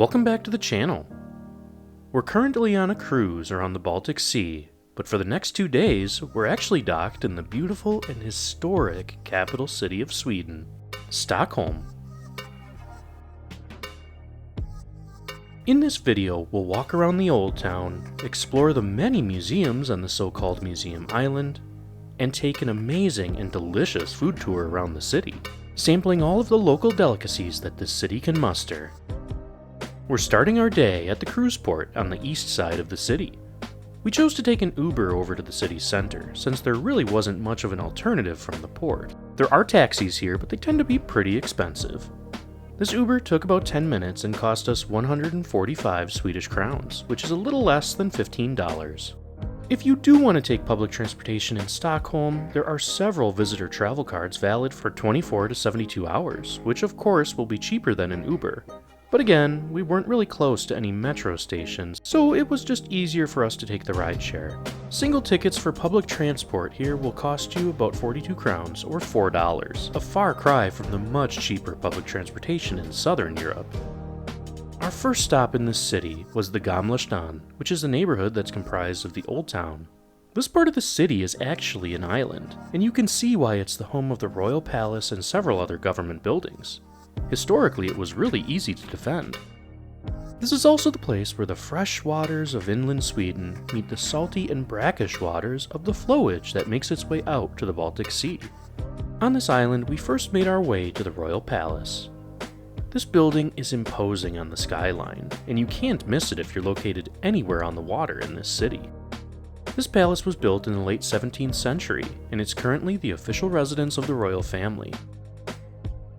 Welcome back to the channel. We're currently on a cruise around the Baltic Sea, but for the next 2 days, we're actually docked in the beautiful and historic capital city of Sweden, Stockholm. In this video, we'll walk around the old town, explore the many museums on the so-called Museum Island, and take an amazing and delicious food tour around the city, sampling all of the local delicacies that this city can muster. We're starting our day at the cruise port on the east side of the city. We chose to take an Uber over to the city's center, since there really wasn't much of an alternative from the port. There are taxis here, but they tend to be pretty expensive. This Uber took about 10 minutes and cost us 145 Swedish crowns, which is a little less than $15. If you do want to take public transportation in Stockholm, there are several visitor travel cards valid for 24 to 72 hours, which of course will be cheaper than an Uber. But again, we weren't really close to any metro stations, so it was just easier for us to take the rideshare. Single tickets for public transport here will cost you about 42 crowns or $4, a far cry from the much cheaper public transportation in southern Europe. Our first stop in this city was the Gamla Stan, which is a neighborhood that's comprised of the Old Town. This part of the city is actually an island, and you can see why it's the home of the Royal Palace and several other government buildings. Historically, it was really easy to defend. This is also the place where the fresh waters of inland Sweden meet the salty and brackish waters of the flowage that makes its way out to the Baltic Sea. On this island, we first made our way to the Royal Palace. This building is imposing on the skyline, and you can't miss it if you're located anywhere on the water in this city. This palace was built in the late 17th century, and it's currently the official residence of the royal family.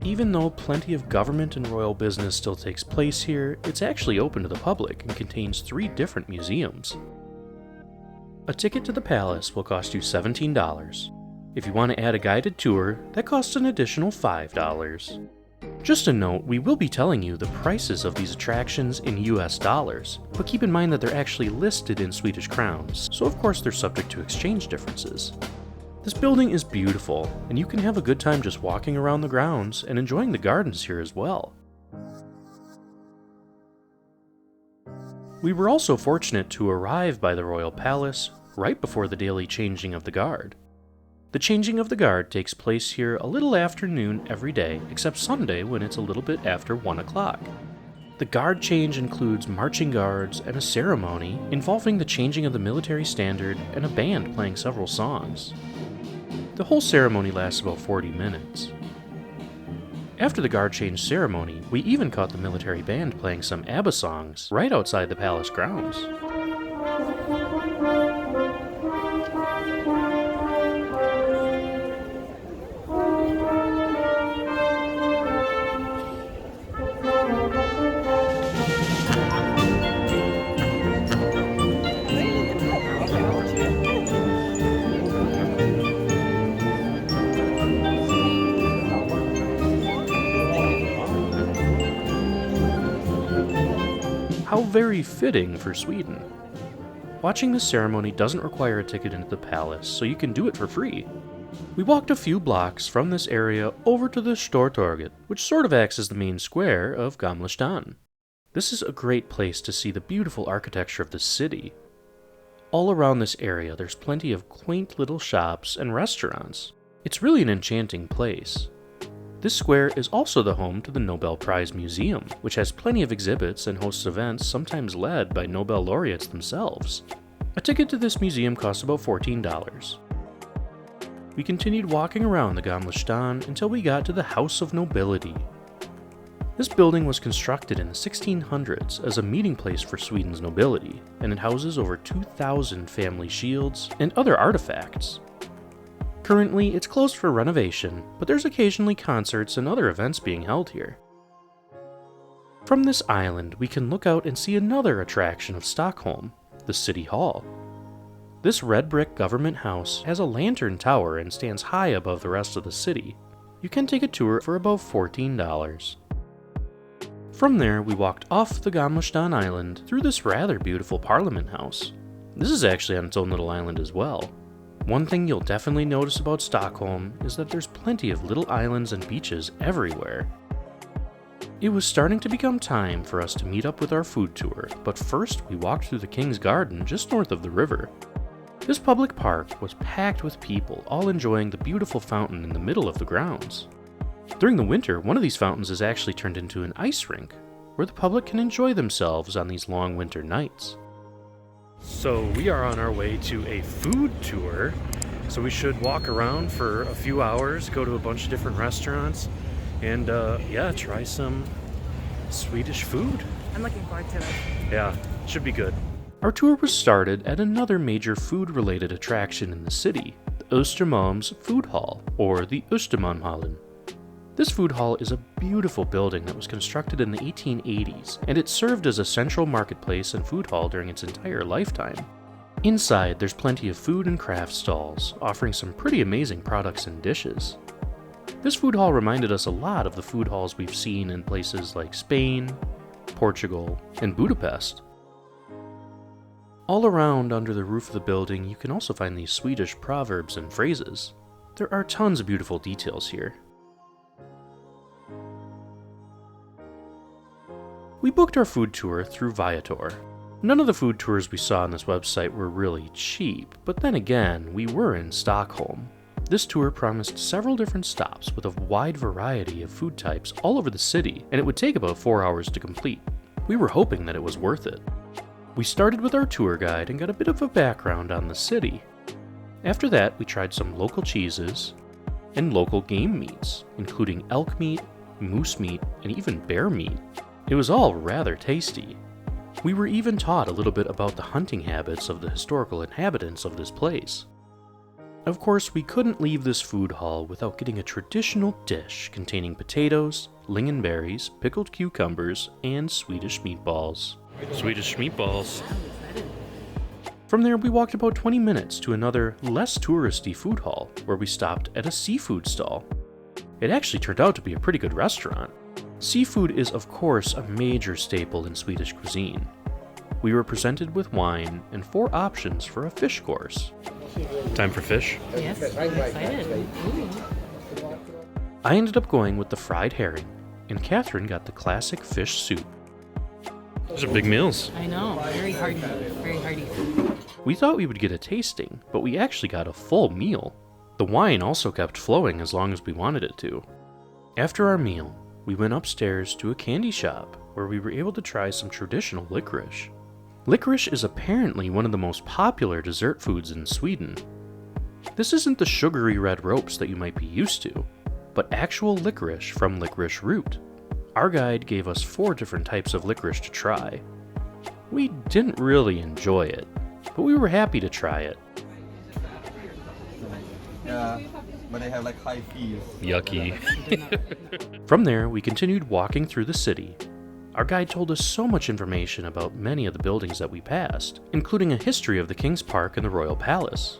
Even though plenty of government and royal business still takes place here, it's actually open to the public and contains 3 different museums. A ticket to the palace will cost you $17. If you want to add a guided tour, that costs an additional $5. Just a note, we will be telling you the prices of these attractions in US dollars, but keep in mind that they're actually listed in Swedish crowns, so of course they're subject to exchange differences. This building is beautiful, and you can have a good time just walking around the grounds and enjoying the gardens here as well. We were also fortunate to arrive by the Royal Palace right before the daily changing of the guard. The changing of the guard takes place here a little after noon every day, except Sunday when it's a little bit after 1 o'clock. The guard change includes marching guards and a ceremony involving the changing of the military standard and a band playing several songs. The whole ceremony lasts about 40 minutes. After the guard change ceremony, we even caught the military band playing some ABBA songs right outside the palace grounds. How very fitting for Sweden. Watching this ceremony doesn't require a ticket into the palace, so you can do it for free. We walked a few blocks from this area over to the Stortorget, which sort of acts as the main square of Gamla Stan. This is a great place to see the beautiful architecture of the city. All around this area there's plenty of quaint little shops and restaurants. It's really an enchanting place. This square is also the home to the Nobel Prize Museum, which has plenty of exhibits and hosts events sometimes led by Nobel laureates themselves. A ticket to this museum costs about $14. We continued walking around the Gamla Stan until we got to the House of Nobility. This building was constructed in the 1600s as a meeting place for Sweden's nobility, and it houses over 2,000 family shields and other artifacts. Currently, it's closed for renovation, but there's occasionally concerts and other events being held here. From this island, we can look out and see another attraction of Stockholm, the City Hall. This red brick government house has a lantern tower and stands high above the rest of the city. You can take a tour for about $14. From there, we walked off the Gamla Stan island through this rather beautiful Parliament House. This is actually on its own little island as well. One thing you'll definitely notice about Stockholm is that there's plenty of little islands and beaches everywhere. It was starting to become time for us to meet up with our food tour, but first we walked through the King's Garden just north of the river. This public park was packed with people, all enjoying the beautiful fountain in the middle of the grounds. During the winter, one of these fountains is actually turned into an ice rink, where the public can enjoy themselves on these long winter nights. So we are on our way to a food tour, so we should walk around for a few hours, go to a bunch of different restaurants, and try some Swedish food. I'm looking forward to it. Yeah, should be good. Our tour was started at another major food-related attraction in the city, the Östermalms Food Hall, or the Östermalmshallen. This food hall is a beautiful building that was constructed in the 1880s, and it served as a central marketplace and food hall during its entire lifetime. Inside, there's plenty of food and craft stalls, offering some pretty amazing products and dishes. This food hall reminded us a lot of the food halls we've seen in places like Spain, Portugal, and Budapest. All around under the roof of the building, you can also find these Swedish proverbs and phrases. There are tons of beautiful details here. We booked our food tour through Viator. None of the food tours we saw on this website were really cheap, but then again, we were in Stockholm. This tour promised several different stops with a wide variety of food types all over the city, and it would take about 4 hours to complete. We were hoping that it was worth it. We started with our tour guide and got a bit of a background on the city. After that, we tried some local cheeses and local game meats, including elk meat, moose meat, and even bear meat. It was all rather tasty. We were even taught a little bit about the hunting habits of the historical inhabitants of this place. Of course, we couldn't leave this food hall without getting a traditional dish containing potatoes, lingonberries, pickled cucumbers, and Swedish meatballs. Swedish meatballs. From there, we walked about 20 minutes to another, less touristy food hall, where we stopped at a seafood stall. It actually turned out to be a pretty good restaurant. Seafood is, of course, a major staple in Swedish cuisine. We were presented with wine and 4 options for a fish course. Time for fish? Yes, I'm excited. Ooh. I ended up going with the fried herring, and Catherine got the classic fish soup. Those are big meals. I know, very hearty, very hearty. We thought we would get a tasting, but we actually got a full meal. The wine also kept flowing as long as we wanted it to. After our meal, we went upstairs to a candy shop where we were able to try some traditional licorice. Licorice is apparently one of the most popular dessert foods in Sweden. This isn't the sugary red ropes that you might be used to, but actual licorice from licorice root. Our guide gave us 4 different types of licorice to try. We didn't really enjoy it, but we were happy to try it. Yeah, but they have like high fees. Yucky. From there, we continued walking through the city. Our guide told us so much information about many of the buildings that we passed, including a history of the King's Park and the Royal Palace.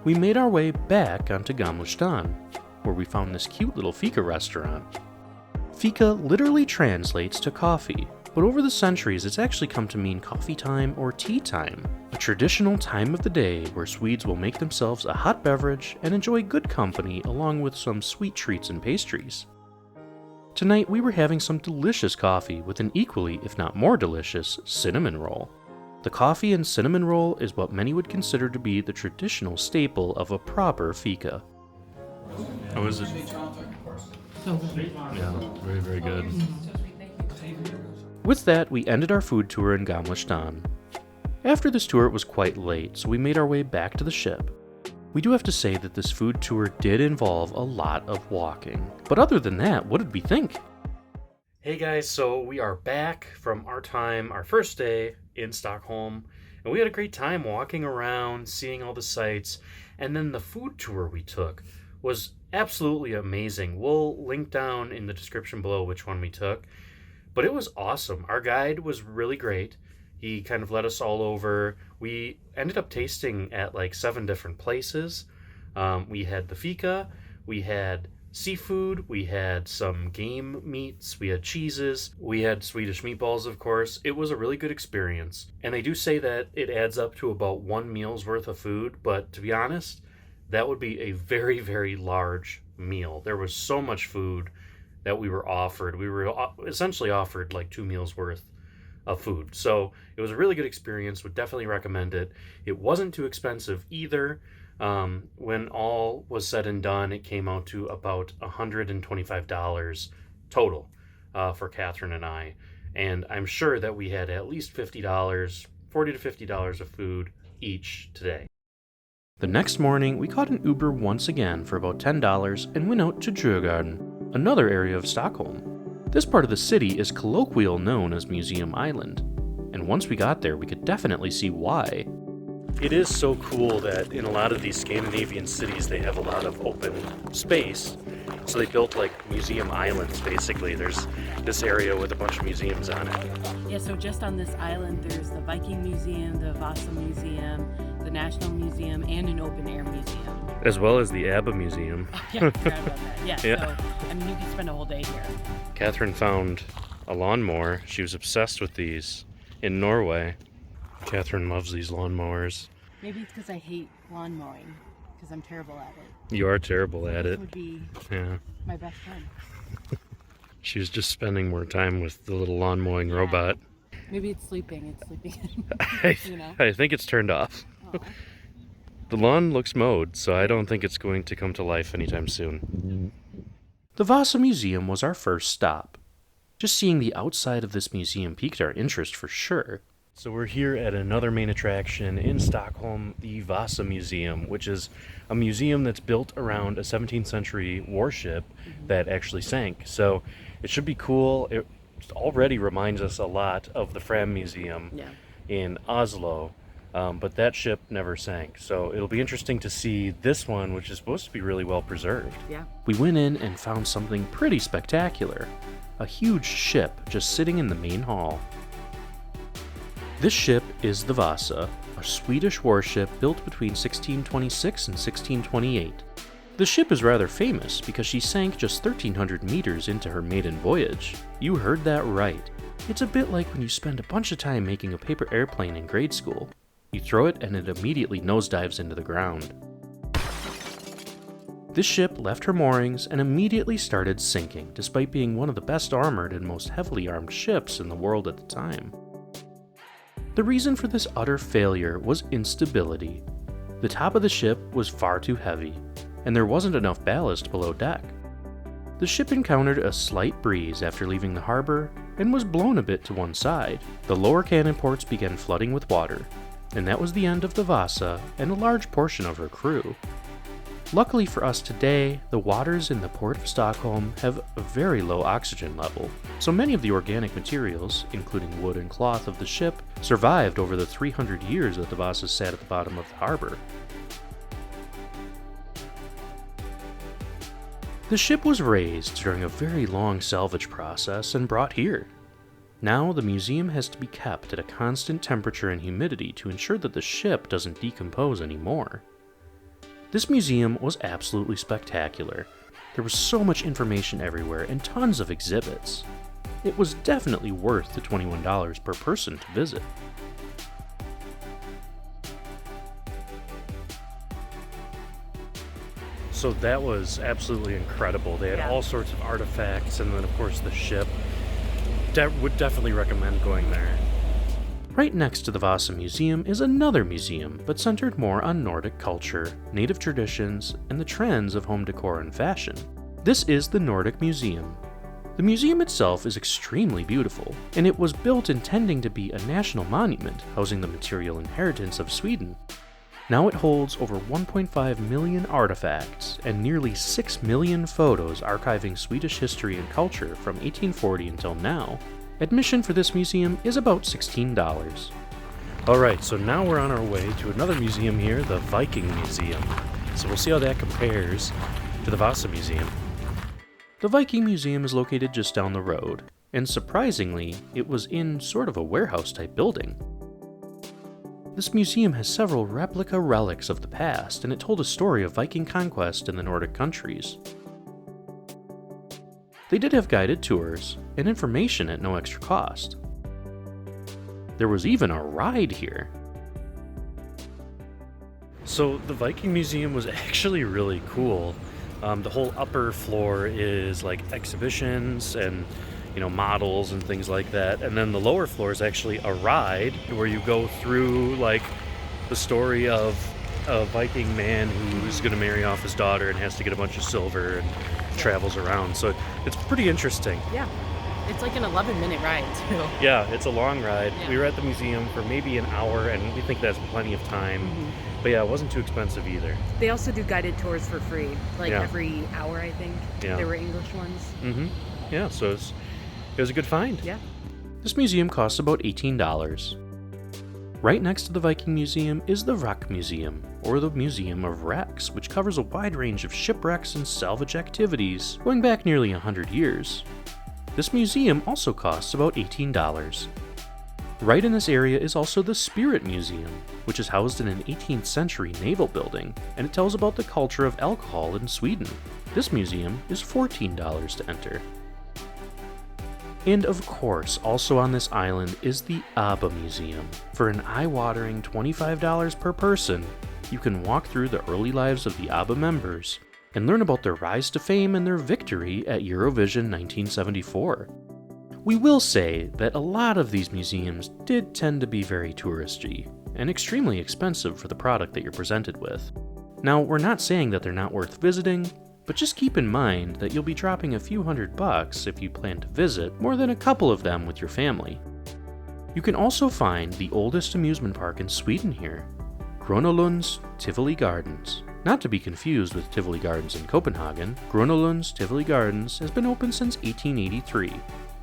We made our way back onto Gamla Stan, where we found this cute little fika restaurant. Fika literally translates to coffee, but over the centuries it's actually come to mean coffee time or tea time, a traditional time of the day where Swedes will make themselves a hot beverage and enjoy good company along with some sweet treats and pastries. Tonight we were having some delicious coffee with an equally, if not more delicious, cinnamon roll. The coffee and cinnamon roll is what many would consider to be the traditional staple of a proper fika. How is it? So good. Yeah, very, very good. With that, we ended our food tour in Gamla Stan. After this tour, it was quite late, so we made our way back to the ship. We do have to say that this food tour did involve a lot of walking. But other than that, what did we think? Hey guys, so we are back from our first day in Stockholm, and we had a great time walking around, seeing all the sights, and then the food tour we took was absolutely amazing. We'll link down in the description below which one we took. But it was awesome. Our guide was really great. He kind of led us all over. We ended up tasting at like 7 different places. We had the fika, we had seafood, we had some game meats, we had cheeses, we had Swedish meatballs, of course. It was a really good experience. And they do say that it adds up to about 1 meal's worth of food, but to be honest, that would be a very, very large meal. There was so much food that we were offered. We were essentially offered like 2 meals worth of food. So it was a really good experience. Would definitely recommend it. It wasn't too expensive either. When all was said and done, it came out to about $125 total for Catherine and I. And I'm sure that we had at least $50, $40 to $50 of food each today. The next morning, we caught an Uber once again for about $10 and went out to Djurgården, another area of Stockholm. This part of the city is colloquially known as Museum Island, and once we got there, we could definitely see why. It is so cool that in a lot of these Scandinavian cities, they have a lot of open space. So they built like museum islands, basically. There's this area with a bunch of museums on it. Yeah, so just on this island, there's the Viking Museum, the Vasa Museum, the National Museum, and an open air museum. As well as the ABBA Museum. Yeah, I forgot about that. Yeah, Yeah. So, I mean, you could spend a whole day here. Catherine found a lawnmower. She was obsessed with these in Norway. Catherine loves these lawnmowers. Maybe it's because I hate lawn mowing, because I'm terrible at it. You are terrible at This it. would be Yeah. my best friend. She was just spending more time with the little lawn mowing robot. Maybe it's sleeping. It's sleeping. You know? I think it's turned off. Aw. The lawn looks mowed, so I don't think it's going to come to life anytime soon. The Vasa Museum was our first stop. Just seeing the outside of this museum piqued our interest for sure. So we're here at another main attraction in Stockholm, the Vasa Museum, which is a museum that's built around a 17th century warship that actually sank. So it should be cool. It already reminds us a lot of the Fram Museum Yeah. in Oslo, but that ship never sank. So it'll be interesting to see this one, which is supposed to be really well preserved. Yeah. We went in and found something pretty spectacular. A huge ship just sitting in the main hall. This ship is the Vasa, a Swedish warship built between 1626 and 1628. The ship is rather famous because she sank just 1,300 meters into her maiden voyage. You heard that right. It's a bit like when you spend a bunch of time making a paper airplane in grade school. You throw it and it immediately nosedives into the ground. This ship left her moorings and immediately started sinking, despite being one of the best armored and most heavily armed ships in the world at the time. The reason for this utter failure was instability. The top of the ship was far too heavy, and there wasn't enough ballast below deck. The ship encountered a slight breeze after leaving the harbor and was blown a bit to one side. The lower cannon ports began flooding with water, and that was the end of the Vasa and a large portion of her crew. Luckily for us today, the waters in the port of Stockholm have a very low oxygen level, so many of the organic materials, including wood and cloth of the ship, survived over the 300 years that the Vasa sat at the bottom of the harbor. The ship was raised during a very long salvage process and brought here. Now the museum has to be kept at a constant temperature and humidity to ensure that the ship doesn't decompose anymore. This museum was absolutely spectacular. There was so much information everywhere and tons of exhibits. It was definitely worth the $21 per person to visit. So that was absolutely incredible. They had all sorts of artifacts, and then of course the ship. Would definitely recommend going there. Right next to the Vasa Museum is another museum, but centered more on Nordic culture, native traditions, and the trends of home decor and fashion. This is the Nordic Museum. The museum itself is extremely beautiful, and it was built intending to be a national monument housing the material inheritance of Sweden. Now it holds over 1.5 million artifacts and nearly 6 million photos archiving Swedish history and culture from 1840 until now. Admission for this museum is about $16. Alright, so now we're on our way to another museum here, the Viking Museum. So we'll see how that compares to the Vasa Museum. The Viking Museum is located just down the road, and surprisingly, it was in sort of a warehouse-type building. This museum has several replica relics of the past, and it told a story of Viking conquest in the Nordic countries. They did have guided tours and information at no extra cost. There was even a ride here. So the Viking Museum was actually really cool. The whole upper floor is like exhibitions and, you know, models and things like that. And then the lower floor is actually a ride where you go through like the story of a Viking man who's going to marry off his daughter and has to get a bunch of silver and travels around. So it's pretty interesting. Yeah. It's like an 11-minute ride, too. Yeah, it's a long ride. Yeah. We were at the museum for maybe an hour, and we think that's plenty of time. Mm-hmm. But yeah, it wasn't too expensive either. They also do guided tours for free, like Yeah. every hour, I think. Yeah. There were English ones. Mm-hmm. Yeah, so it was a good find. Yeah. This museum costs about $18. Right next to the Viking Museum is the Wreck Museum, or the Museum of Wrecks, which covers a wide range of shipwrecks and salvage activities going back nearly 100 years. This museum also costs about $18. Right in this area is also the Spirit Museum, which is housed in an 18th century naval building, and it tells about the culture of alcohol in Sweden. This museum is $14 to enter. And of course, also on this island is the ABBA Museum. For an eye-watering $25 per person, you can walk through the early lives of the ABBA members and learn about their rise to fame and their victory at Eurovision 1974. We will say that a lot of these museums did tend to be very touristy and extremely expensive for the product that you're presented with. Now, we're not saying that they're not worth visiting, but just keep in mind that you'll be dropping a few $100 if you plan to visit more than a couple of them with your family. You can also find the oldest amusement park in Sweden here, Grönalund's Tivoli Gardens. Not to be confused with Tivoli Gardens in Copenhagen, Grönalund's Tivoli Gardens has been open since 1883.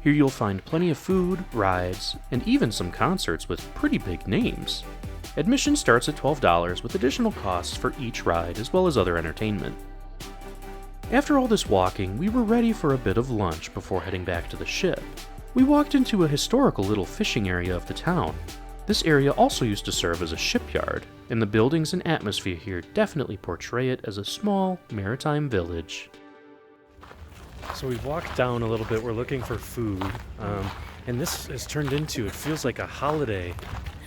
Here you'll find plenty of food, rides, and even some concerts with pretty big names. Admission starts at $12 with additional costs for each ride as well as other entertainment. After all this walking, we were ready for a bit of lunch before heading back to the ship. We walked into a historical little fishing area of the town. This area also used to serve as a shipyard, and the buildings and atmosphere here definitely portray it as a small maritime village. So we've walked down a little bit, we're looking for food, and this has turned into, it feels like a holiday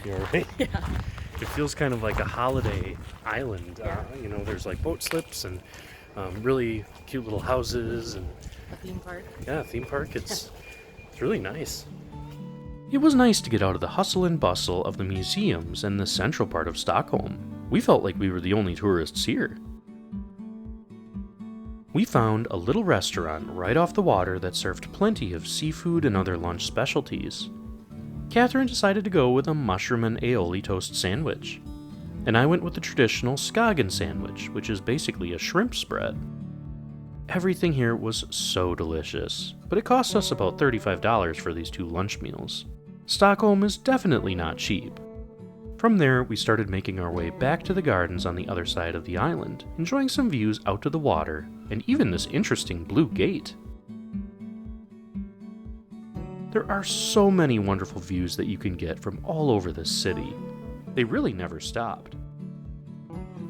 here, right? Yeah. It feels kind of like a holiday island. Yeah. You know, there's like boat slips and really cute little houses and A theme park. yeah, theme park. It's really nice. It was nice to get out of the hustle and bustle of the museums and the central part of Stockholm. We felt like we were the only tourists here. We found a little restaurant right off the water that served plenty of seafood and other lunch specialties. Catherine decided to go with a mushroom and aioli toast sandwich, and I went with the traditional Skagen sandwich, which is basically a shrimp spread. Everything here was so delicious, but it cost us about $35 for these two lunch meals. Stockholm is definitely not cheap. From there, we started making our way back to the gardens on the other side of the island, enjoying some views out to the water, and even this interesting blue gate. There are so many wonderful views that you can get from all over this city. They really never stopped.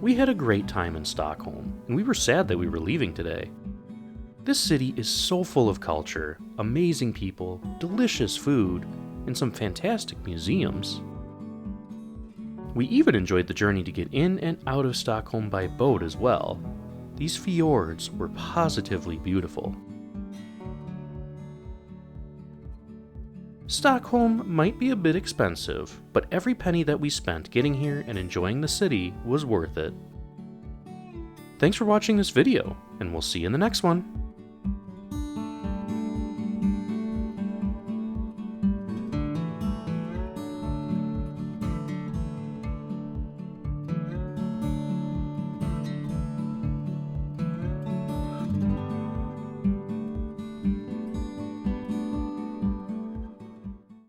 We had a great time in Stockholm, and we were sad that we were leaving today. This city is so full of culture, amazing people, delicious food, and some fantastic museums. We even enjoyed the journey to get in and out of Stockholm by boat as well. These fjords were positively beautiful. Stockholm might be a bit expensive, but every penny that we spent getting here and enjoying the city was worth it. Thanks for watching this video, and we'll see you in the next one.